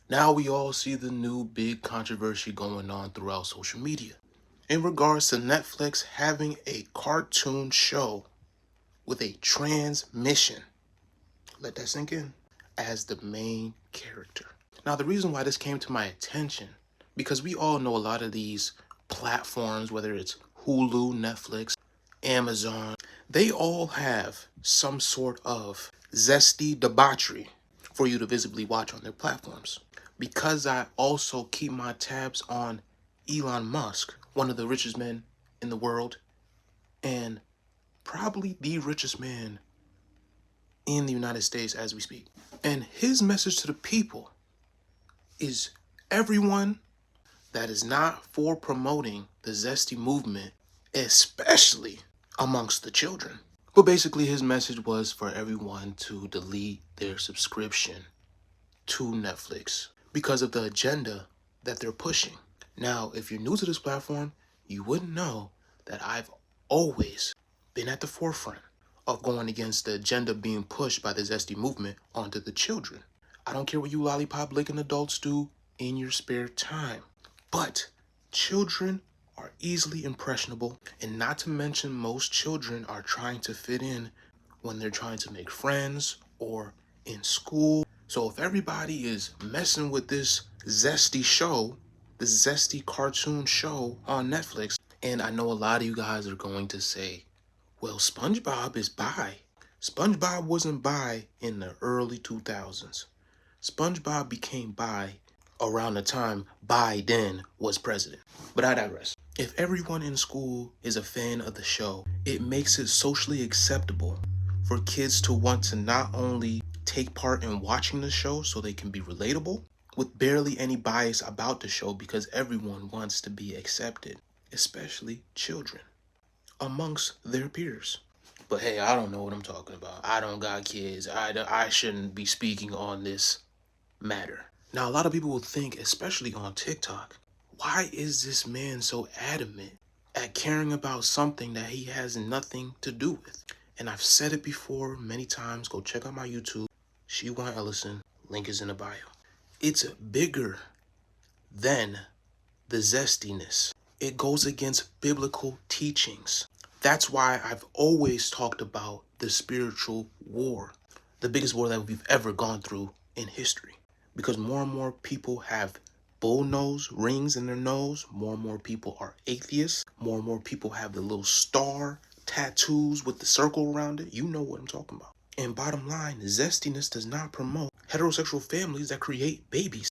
Now we all see the new big controversy going on throughout social media in regards to Netflix having a cartoon show with a trans mission. Let that sink in. As the main character. Now, the reason why this came to my attention, because we all know a lot of these platforms, whether it's Hulu, Netflix, Amazon, they all have some sort of zesty debauchery for you to visibly watch on their platforms. Because I also keep my tabs on Elon Musk, one of the richest men in the world, and probably the richest man in the United States as we speak. And his message to the people is everyone that is not for promoting the zesty movement, especially amongst the children. But basically, his message was for everyone to delete their subscription to Netflix because of the agenda that they're pushing. Now, if you're new to this platform, you wouldn't know that I've always been at the forefront of going against the agenda being pushed by the zesty movement onto the children. I don't care what you lollipop licking adults do in your spare time, but children are easily impressionable, and not to mention most children are trying to fit in when they're trying to make friends or in school. So if everybody is messing with this zesty show, this zesty cartoon show on Netflix, and I know a lot of you guys are going to say, well, SpongeBob is bi. SpongeBob wasn't bi in the early 2000s. SpongeBob became bi around the time Biden was president. But I digress. If everyone in school is a fan of the show, it makes it socially acceptable for kids to want to not only take part in watching the show so they can be relatable, with barely any bias about the show because everyone wants to be accepted, especially children, amongst their peers. But hey, I don't know what I'm talking about. I don't got kids. I shouldn't be speaking on this matter. Now, a lot of people will think, especially on TikTok, why is this man so adamant at caring about something that he has nothing to do with? And I've said it before many times. Go check out my YouTube, Shewan Ellison. Link is in the bio. It's bigger than the zestiness. It goes against biblical teachings. That's why I've always talked about the spiritual war, the biggest war that we've ever gone through in history. Because more and more people have bull nose rings in their nose, more and more people are atheists, more and more people have the little star tattoos with the circle around it. You know what I'm talking about. And bottom line, zestiness does not promote heterosexual families that create babies.